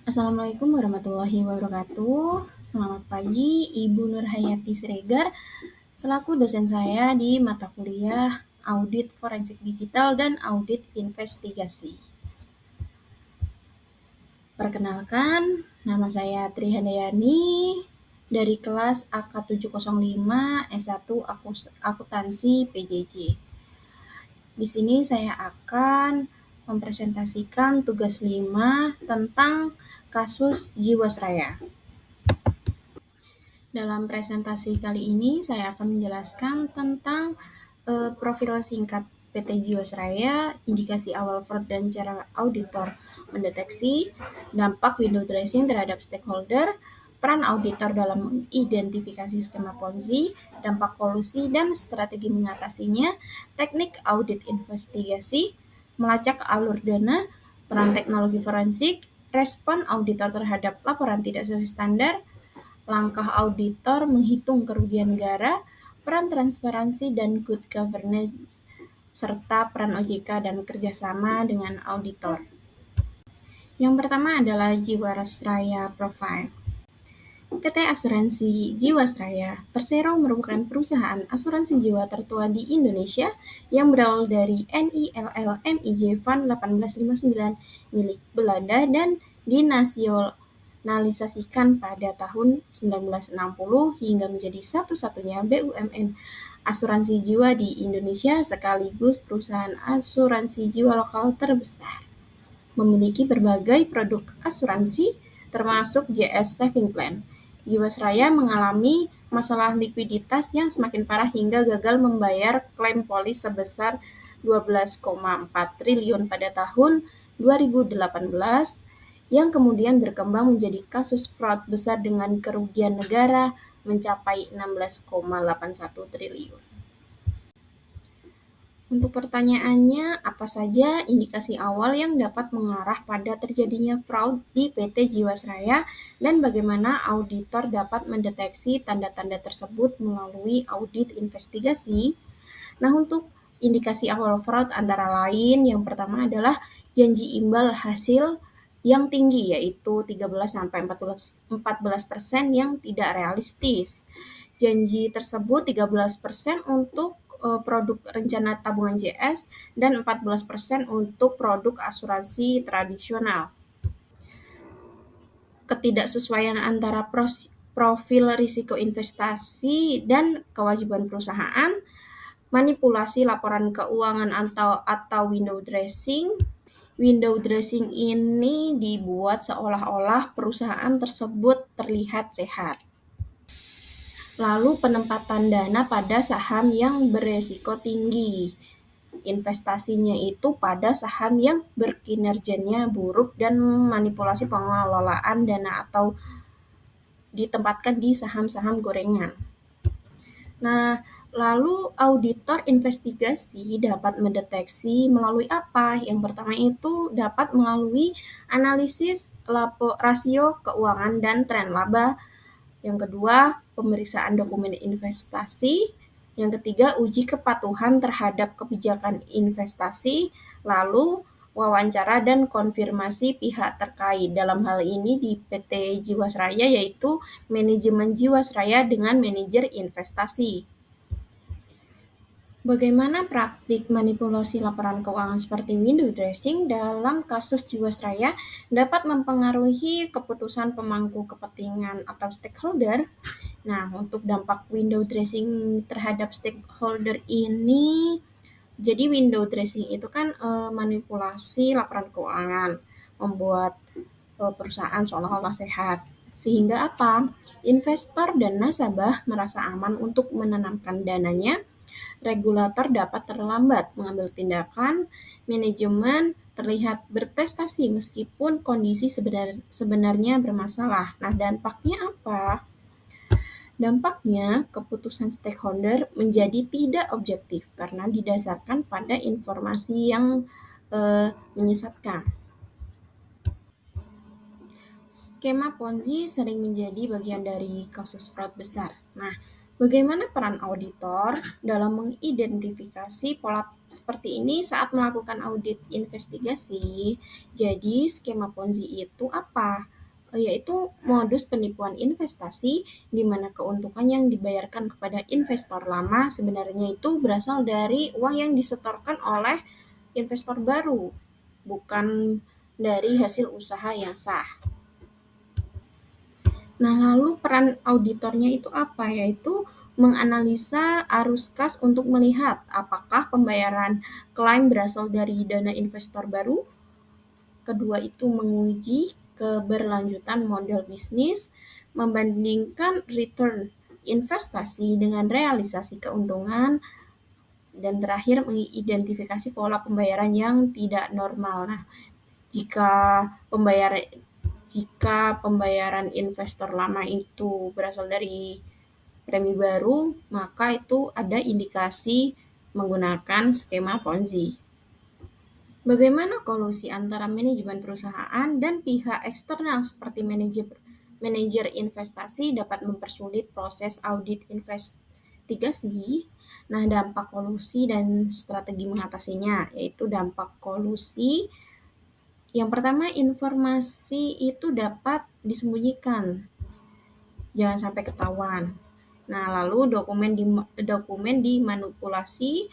Assalamualaikum warahmatullahi wabarakatuh. Selamat pagi, Ibu Nurhayati Siregar, selaku dosen saya di mata kuliah Audit Forensik Digital dan Audit Investigasi. Perkenalkan, nama saya Tri Handayani dari kelas AK705 S1 Akuntansi PJJ. Di sini saya akan mempresentasikan tugas 5 tentang kasus Jiwasraya. Dalam presentasi kali ini, saya akan menjelaskan tentang profil singkat PT Jiwasraya, indikasi awal fraud dan cara auditor mendeteksi, dampak window dressing terhadap stakeholder, peran auditor dalam mengidentifikasi skema Ponzi, dampak kolusi dan strategi mengatasinya, teknik audit investigasi, melacak alur dana, peran teknologi forensik, respon auditor terhadap laporan tidak sesuai standar, langkah auditor menghitung kerugian negara, peran transparansi dan good governance, serta peran OJK dan kerjasama dengan auditor. Yang pertama adalah Jiwasraya Profile. PT Asuransi Jiwasraya Persero merupakan perusahaan asuransi jiwa tertua di Indonesia yang berawal dari NILL MIJ Fund 1859 milik Belanda dan dinasionalisasikan pada tahun 1960 hingga menjadi satu-satunya BUMN asuransi jiwa di Indonesia sekaligus perusahaan asuransi jiwa lokal terbesar. Memiliki berbagai produk asuransi termasuk JS Saving Plan. Jiwasraya mengalami masalah likuiditas yang semakin parah hingga gagal membayar klaim polis sebesar 12,4 triliun pada tahun 2018 yang kemudian berkembang menjadi kasus fraud besar dengan kerugian negara mencapai 16,81 triliun. Untuk pertanyaannya, apa saja indikasi awal yang dapat mengarah pada terjadinya fraud di PT Jiwasraya dan bagaimana auditor dapat mendeteksi tanda-tanda tersebut melalui audit investigasi? Nah, untuk indikasi awal fraud antara lain, yang pertama adalah janji imbal hasil yang tinggi, yaitu 13-14% yang tidak realistis. Janji tersebut 13% untuk produk rencana tabungan JS dan 14% untuk produk asuransi tradisional. Ketidaksesuaian antara profil risiko investasi dan kewajiban perusahaan, manipulasi laporan keuangan atau window dressing. Window dressing ini dibuat seolah-olah perusahaan tersebut terlihat sehat. Lalu penempatan dana pada saham yang beresiko tinggi. Investasinya itu pada saham yang berkinerjanya buruk dan manipulasi pengelolaan dana atau ditempatkan di saham-saham gorengan. Nah, lalu auditor investigasi dapat mendeteksi melalui apa? Yang pertama itu dapat melalui analisis rasio keuangan dan tren laba. Yang kedua, pemeriksaan dokumen investasi. Yang ketiga, uji kepatuhan terhadap kebijakan investasi. Lalu, wawancara dan konfirmasi pihak terkait. Dalam hal ini di PT Jiwasraya yaitu manajemen Jiwasraya dengan manajer investasi. Bagaimana praktik manipulasi laporan keuangan seperti window dressing dalam kasus Jiwasraya dapat mempengaruhi keputusan pemangku kepentingan atau stakeholder? Nah, untuk dampak window dressing terhadap stakeholder ini, jadi window dressing itu kan manipulasi laporan keuangan, membuat perusahaan seolah-olah sehat. Sehingga apa? Investor dan nasabah merasa aman untuk menanamkan dananya, regulator dapat terlambat mengambil tindakan, manajemen terlihat berprestasi meskipun kondisi sebenarnya bermasalah. Nah, dampaknya apa? Dampaknya, keputusan stakeholder menjadi tidak objektif karena didasarkan pada informasi yang menyesatkan. Skema Ponzi sering menjadi bagian dari kasus fraud besar. Nah, bagaimana peran auditor dalam mengidentifikasi pola seperti ini saat melakukan audit investigasi? Jadi, skema Ponzi itu apa? yaitu modus penipuan investasi di mana keuntungan yang dibayarkan kepada investor lama sebenarnya itu berasal dari uang yang disetorkan oleh investor baru, bukan dari hasil usaha yang sah. Nah, lalu peran auditornya itu apa? Yaitu menganalisa arus kas untuk melihat apakah pembayaran klaim berasal dari dana investor baru. Kedua itu menguji keberlanjutan model bisnis, membandingkan return investasi dengan realisasi keuntungan, dan terakhir mengidentifikasi pola pembayaran yang tidak normal. Nah, jika pembayaran investor lama itu berasal dari premi baru, maka itu ada indikasi menggunakan skema Ponzi. Bagaimana kolusi antara manajemen perusahaan dan pihak eksternal seperti manajer investasi dapat mempersulit proses audit investigasi? Nah, dampak kolusi dan strategi mengatasinya, yaitu dampak kolusi. Yang pertama, informasi itu dapat disembunyikan, jangan sampai ketahuan. Nah, lalu dokumen dimanipulasi,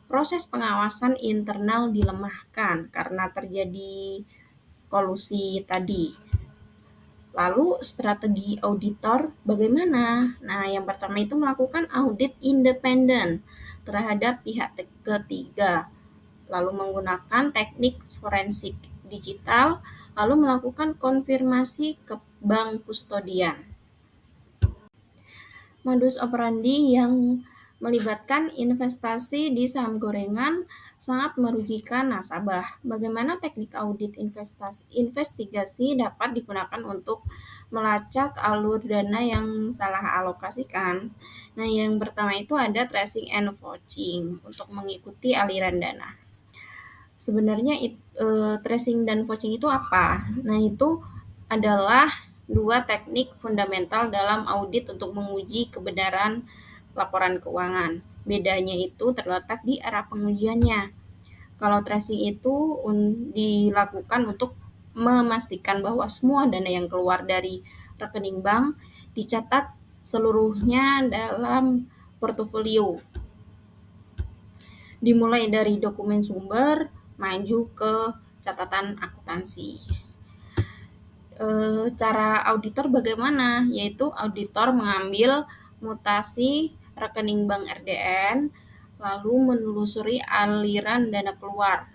proses pengawasan internal dilemahkan karena terjadi kolusi tadi. Lalu strategi auditor bagaimana? Nah, yang pertama itu melakukan audit independen terhadap pihak ketiga, lalu menggunakan teknik forensik digital, lalu melakukan konfirmasi ke bank kustodian. Modus operandi yang melibatkan investasi di saham gorengan sangat merugikan nasabah. Bagaimana teknik audit investigasi dapat digunakan untuk melacak alur dana yang salah alokasikan? Nah, yang pertama itu ada tracing and vouching untuk mengikuti aliran dana. Sebenarnya tracing dan vouching itu apa? Nah, itu adalah dua teknik fundamental dalam audit untuk menguji kebenaran laporan keuangan. Bedanya itu terletak di arah pengujiannya. Kalau tracing itu dilakukan untuk memastikan bahwa semua dana yang keluar dari rekening bank dicatat seluruhnya dalam portofolio. Dimulai dari dokumen sumber, maju ke catatan akuntansi. Cara auditor bagaimana? Yaitu auditor mengambil mutasi rekening bank RDN, lalu menelusuri aliran dana keluar,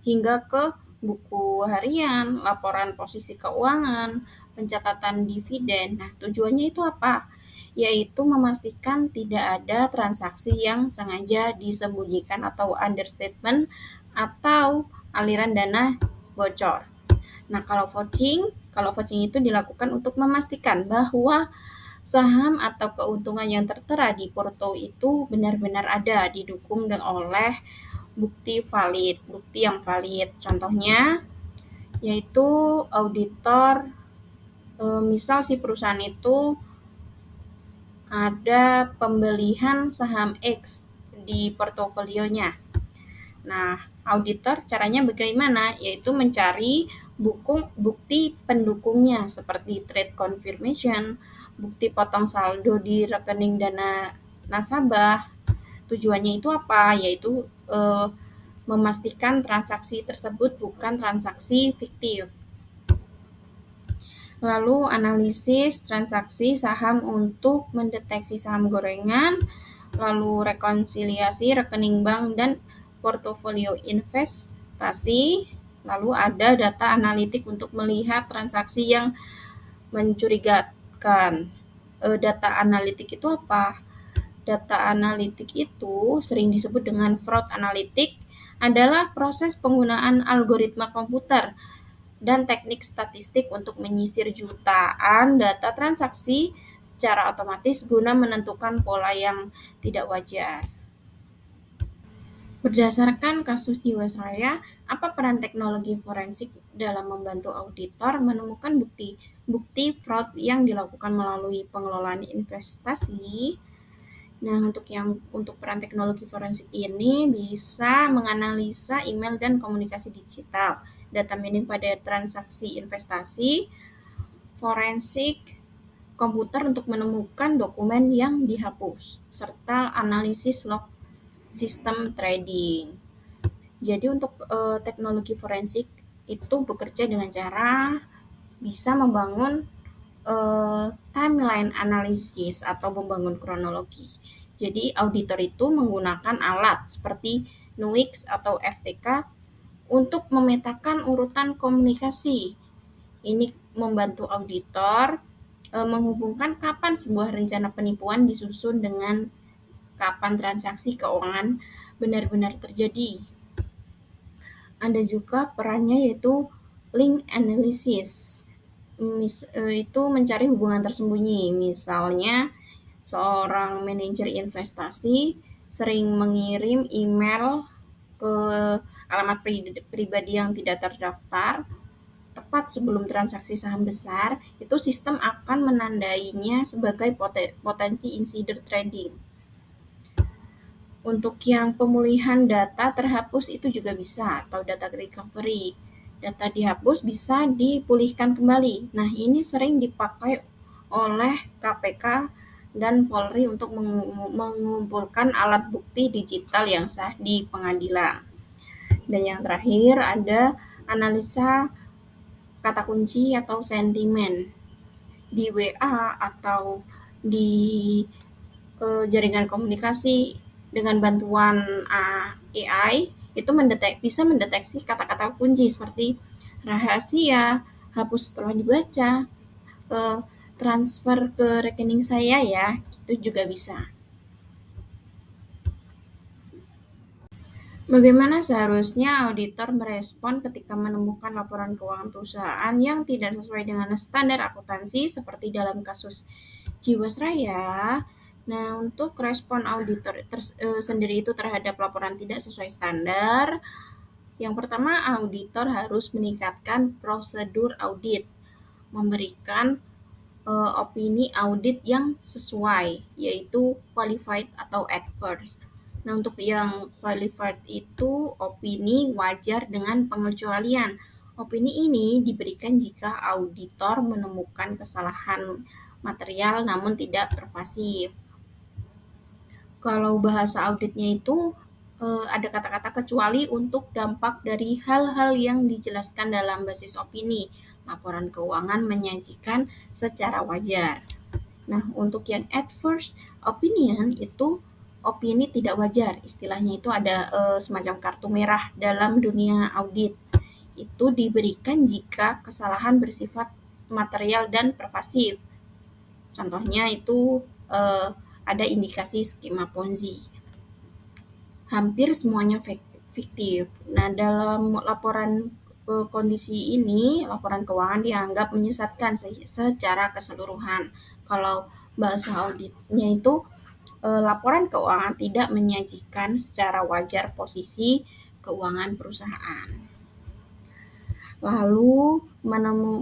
hingga ke buku harian, laporan posisi keuangan, pencatatan dividen. Nah, tujuannya itu apa? Yaitu memastikan tidak ada transaksi yang sengaja disembunyikan atau understatement atau aliran dana bocor. Nah, kalau vouching itu dilakukan untuk memastikan bahwa saham atau keuntungan yang tertera di porto itu benar-benar ada, didukung oleh bukti yang valid. Contohnya yaitu auditor, misal si perusahaan itu ada pembelian saham X di portofolionya. Nah, auditor caranya bagaimana? Yaitu mencari bukti pendukungnya seperti trade confirmation, bukti potong saldo di rekening dana nasabah. Tujuannya itu apa? Yaitu memastikan transaksi tersebut bukan transaksi fiktif. Lalu analisis transaksi saham untuk mendeteksi saham gorengan, lalu rekonsiliasi rekening bank dan portofolio investasi, lalu ada data analitik untuk melihat transaksi yang mencurigakan. Data analitik itu apa? Data analitik itu sering disebut dengan fraud analitik, adalah proses penggunaan algoritma komputer dan teknik statistik untuk menyisir jutaan data transaksi secara otomatis guna menentukan pola yang tidak wajar. Berdasarkan kasus Jiwasraya, apa peran teknologi forensik dalam membantu auditor menemukan bukti fraud yang dilakukan melalui pengelolaan investasi? Nah, untuk peran teknologi forensik ini bisa menganalisa email dan komunikasi digital, data mining pada transaksi investasi, forensik komputer untuk menemukan dokumen yang dihapus, serta analisis log sistem trading. Jadi untuk teknologi forensik itu bekerja dengan cara bisa membangun timeline analisis atau membangun kronologi. Jadi auditor itu menggunakan alat seperti NUIX atau FTK untuk memetakan urutan komunikasi. Ini membantu auditor menghubungkan kapan sebuah rencana penipuan disusun dengan kapan transaksi keuangan benar-benar terjadi. Ada juga perannya yaitu link analysis. Itu mencari hubungan tersembunyi. Misalnya, seorang manajer investasi sering mengirim email ke alamat pribadi yang tidak terdaftar tepat sebelum transaksi saham besar, itu sistem akan menandainya sebagai potensi insider trading. Untuk yang pemulihan data terhapus itu juga bisa, atau data recovery. Data dihapus bisa dipulihkan kembali. Nah, ini sering dipakai oleh KPK dan Polri untuk mengumpulkan alat bukti digital yang sah di pengadilan. Dan yang terakhir ada analisa kata kunci atau sentimen di WA atau di jaringan komunikasi dengan bantuan AI itu bisa mendeteksi kata-kata kunci seperti rahasia, hapus setelah dibaca, transfer ke rekening saya ya, itu juga bisa. Bagaimana seharusnya auditor merespon ketika menemukan laporan keuangan perusahaan yang tidak sesuai dengan standar akuntansi seperti dalam kasus Jiwasraya? Nah, untuk respon auditor sendiri itu terhadap laporan tidak sesuai standar, yang pertama auditor harus meningkatkan prosedur audit, memberikan opini audit yang sesuai, yaitu qualified atau adverse. Nah, untuk yang qualified itu opini wajar dengan pengecualian. Opini ini diberikan jika auditor menemukan kesalahan material namun tidak pervasif. Kalau bahasa auditnya itu ada kata-kata kecuali untuk dampak dari hal-hal yang dijelaskan dalam basis opini. Laporan keuangan menyajikan secara wajar. Nah, untuk yang adverse opinion itu opini tidak wajar. Istilahnya itu ada semacam kartu merah dalam dunia audit. Itu diberikan jika kesalahan bersifat material dan pervasif. Contohnya itu ada indikasi skema Ponzi. Hampir semuanya fiktif. Nah, dalam laporan kondisi ini, laporan keuangan dianggap menyesatkan secara keseluruhan. Kalau bahasa auditnya itu laporan keuangan tidak menyajikan secara wajar posisi keuangan perusahaan. Lalu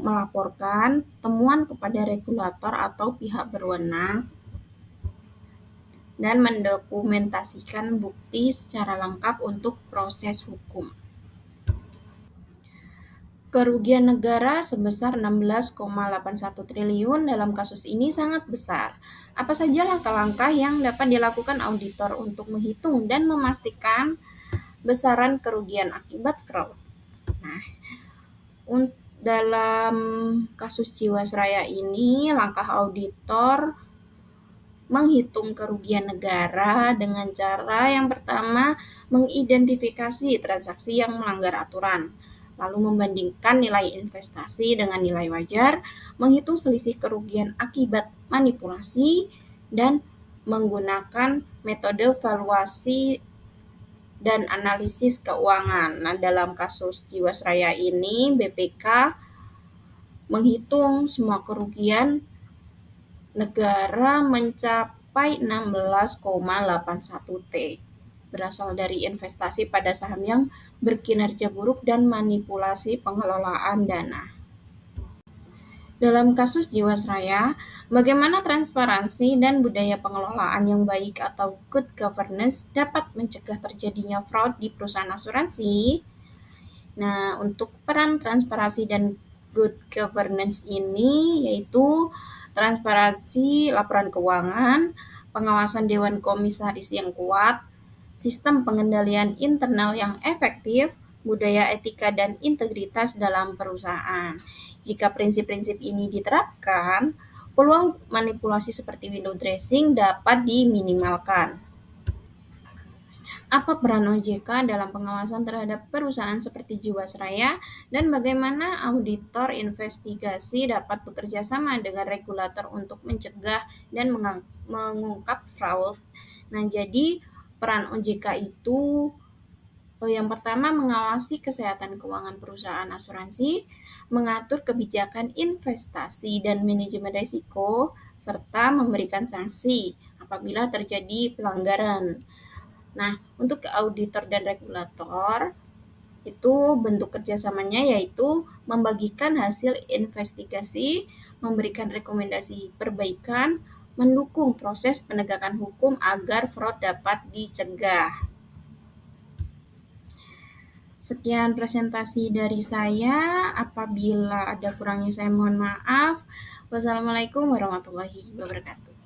melaporkan temuan kepada regulator atau pihak berwenang dan mendokumentasikan bukti secara lengkap untuk proses hukum. Kerugian negara sebesar 16,81 triliun dalam kasus ini sangat besar. Apa saja langkah-langkah yang dapat dilakukan auditor untuk menghitung dan memastikan besaran kerugian akibat fraud? Nah, dalam kasus Jiwasraya ini, langkah auditor menghitung kerugian negara dengan cara yang pertama mengidentifikasi transaksi yang melanggar aturan, lalu membandingkan nilai investasi dengan nilai wajar, menghitung selisih kerugian akibat manipulasi, dan menggunakan metode valuasi dan analisis keuangan. Nah, dalam kasus Jiwasraya ini, BPK menghitung semua kerugian negara mencapai 16,81 T. Berasal dari investasi pada saham yang berkinerja buruk dan manipulasi pengelolaan dana. Dalam kasus Jiwasraya, bagaimana transparansi dan budaya pengelolaan yang baik atau good governance dapat mencegah terjadinya fraud di perusahaan asuransi? Nah, untuk peran transparansi dan good governance ini yaitu transparansi laporan keuangan, pengawasan Dewan Komisaris yang kuat, sistem pengendalian internal yang efektif, budaya etika dan integritas dalam perusahaan. Jika prinsip-prinsip ini diterapkan, peluang manipulasi seperti window dressing dapat diminimalkan. Apa peran OJK dalam pengawasan terhadap perusahaan seperti Jiwasraya dan bagaimana auditor investigasi dapat bekerja sama dengan regulator untuk mencegah dan mengungkap fraud? Nah, jadi peran OJK itu yang pertama mengawasi kesehatan keuangan perusahaan asuransi, mengatur kebijakan investasi dan manajemen risiko, serta memberikan sanksi apabila terjadi pelanggaran. Nah, untuk auditor dan regulator, itu bentuk kerjasamanya yaitu membagikan hasil investigasi, memberikan rekomendasi perbaikan, mendukung proses penegakan hukum agar fraud dapat dicegah. Sekian presentasi dari saya. Apabila ada kurangnya saya mohon maaf. Wassalamualaikum warahmatullahi wabarakatuh.